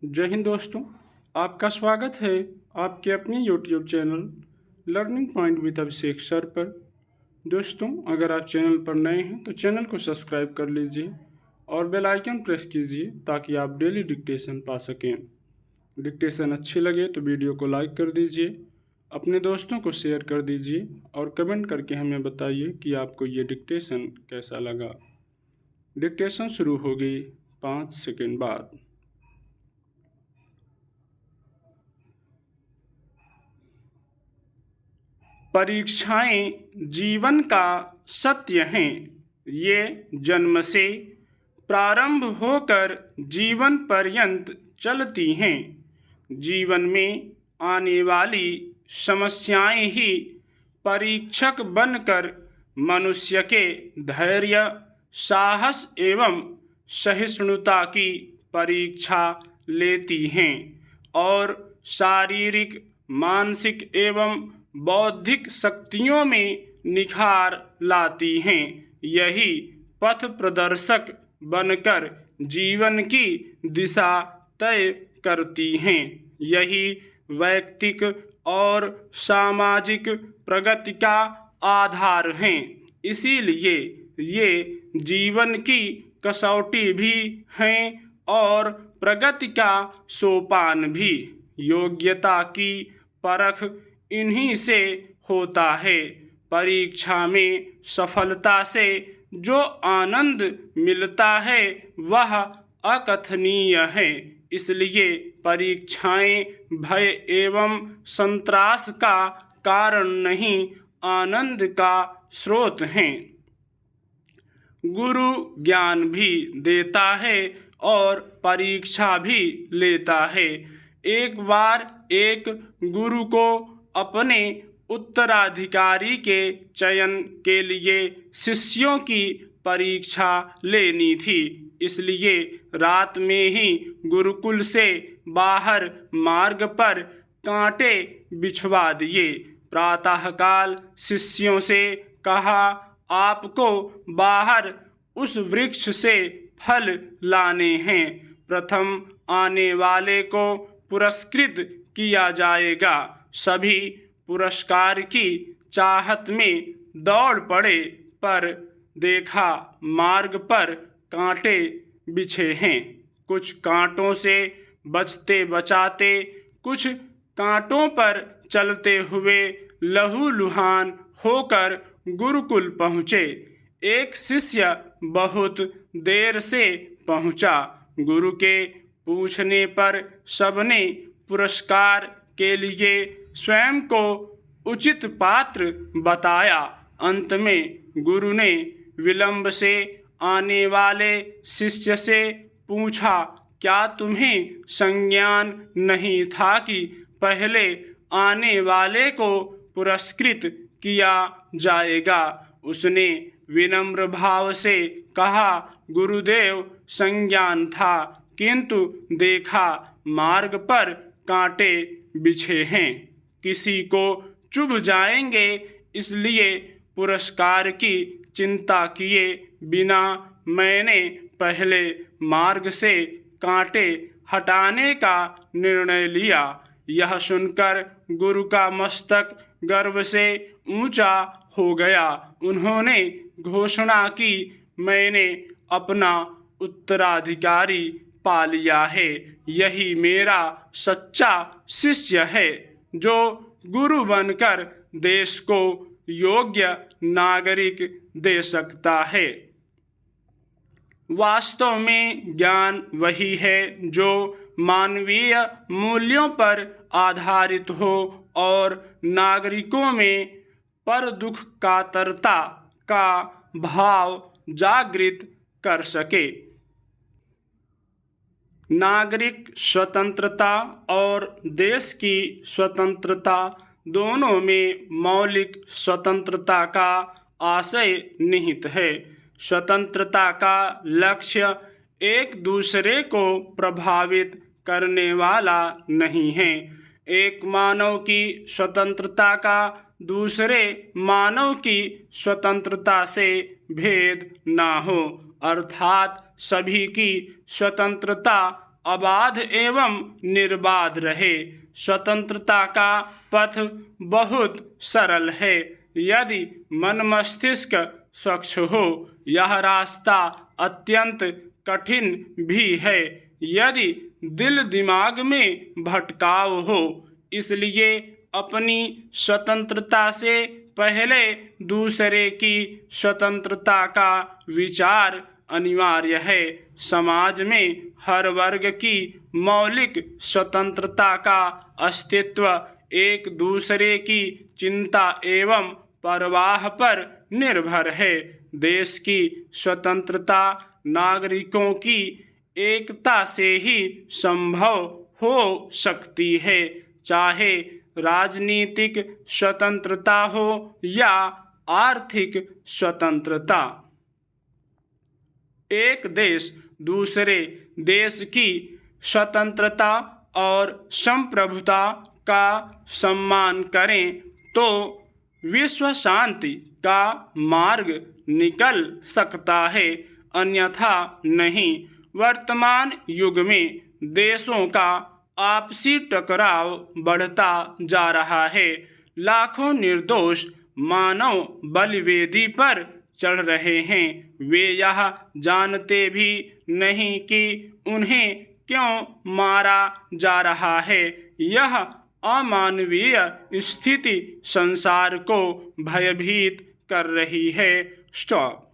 जय हिंद दोस्तों, आपका स्वागत है आपके अपने YouTube channel learning point with Abhishek sir पर। दोस्तों, अगर आप चैनल पर नए हैं तो चैनल को सब्सक्राइब कर लीजिए और बेल आइकन प्रेस कीजिए ताकि आप डेली डिक्टेशन पा सकें। डिक्टेशन अच्छी लगे तो वीडियो को लाइक कर दीजिए, अपने दोस्तों को शेयर कर दीजिए और कमेंट करके हमें बताइए कि आपको ये डिक्टेशन कैसा लगा। डिक्टेशन शुरू होगी 5 सेकंड बाद। परीक्षाएं जीवन का सत्य हैं। ये जन्म से प्रारंभ होकर जीवन पर्यंत चलती हैं। जीवन में आने वाली समस्याएं ही परीक्षक बनकर मनुष्य के धैर्य, साहस एवं सहिष्णुता की परीक्षा लेती हैं और शारीरिक, मानसिक एवं बौद्धिक शक्तियों में निखार लाती हैं। यही पथ प्रदर्शक बनकर जीवन की दिशा तय करती हैं। यही वैयक्तिक और सामाजिक प्रगति का आधार हैं। इसीलिए ये जीवन की कसौटी भी हैं और प्रगति का सोपान भी। योग्यता की परख इन्हीं से होता है। परीक्षा में सफलता से जो आनंद मिलता है वह अकथनीय है। इसलिए परीक्षाएं भय एवं संत्रास का कारण नहीं, आनंद का स्रोत हैं। गुरु ज्ञान भी देता है और परीक्षा भी लेता है। एक बार एक गुरु को अपने उत्तराधिकारी के चयन के लिए शिष्यों की परीक्षा लेनी थी। इसलिए रात में ही गुरुकुल से बाहर मार्ग पर कांटे बिछवा दिए। प्रातःकाल शिष्यों से कहा, आपको बाहर उस वृक्ष से फल लाने हैं। प्रथम आने वाले को पुरस्कृत किया जाएगा। सभी पुरस्कार की चाहत में दौड़ पड़े, पर देखा मार्ग पर कांटे बिछे हैं। कुछ कांटों से बचते बचाते, कुछ कांटों पर चलते हुए लहूलुहान होकर गुरुकुल पहुँचे। एक शिष्य बहुत देर से पहुँचा। गुरु के पूछने पर सबने पुरस्कार के लिए स्वयं को उचित पात्र बताया। अंत में गुरु ने विलंब से आने वाले शिष्य से पूछा, क्या तुम्हें संज्ञान नहीं था कि पहले आने वाले को पुरस्कृत किया जाएगा? उसने विनम्र भाव से कहा, गुरुदेव, संज्ञान था, किंतु देखा मार्ग पर कांटे बिछे हैं, किसी को चुभ जाएंगे, इसलिए पुरस्कार की चिंता किए बिना मैंने पहले मार्ग से कांटे हटाने का निर्णय लिया। यह सुनकर गुरु का मस्तक गर्व से ऊंचा हो गया। उन्होंने घोषणा की, मैंने अपना उत्तराधिकारी पा लिया है। यही मेरा सच्चा शिष्य है जो गुरु बनकर देश को योग्य नागरिक दे सकता है। वास्तव में ज्ञान वही है जो मानवीय मूल्यों पर आधारित हो और नागरिकों में पर दुख कातरता का भाव जागृत कर सके। नागरिक स्वतंत्रता और देश की स्वतंत्रता दोनों में मौलिक स्वतंत्रता का आशय निहित है। स्वतंत्रता का लक्ष्य एक दूसरे को प्रभावित करने वाला नहीं है। एक मानव की स्वतंत्रता का दूसरे मानव की स्वतंत्रता से भेद ना हो, अर्थात सभी की स्वतंत्रता अबाध एवं निर्बाध रहे। स्वतंत्रता का पथ बहुत सरल है यदि मन मस्तिष्क स्वच्छ हो। यह रास्ता अत्यंत कठिन भी है यदि दिल दिमाग में भटकाव हो। इसलिए अपनी स्वतंत्रता से पहले दूसरे की स्वतंत्रता का विचार अनिवार्य है। समाज में हर वर्ग की मौलिक स्वतंत्रता का अस्तित्व एक दूसरे की चिंता एवं परवाह पर निर्भर है। देश की स्वतंत्रता नागरिकों की एकता से ही संभव हो सकती है, चाहे राजनीतिक स्वतंत्रता हो या आर्थिक स्वतंत्रता। एक देश दूसरे देश की स्वतंत्रता और संप्रभुता का सम्मान करें तो विश्व शांति का मार्ग निकल सकता है, अन्यथा नहीं। वर्तमान युग में देशों का आपसी टकराव बढ़ता जा रहा है। लाखों निर्दोष मानव बलिवेदी पर चढ़ रहे हैं। वे यह जानते भी नहीं कि उन्हें क्यों मारा जा रहा है। यह अमानवीय स्थिति संसार को भयभीत कर रही है। स्टॉप।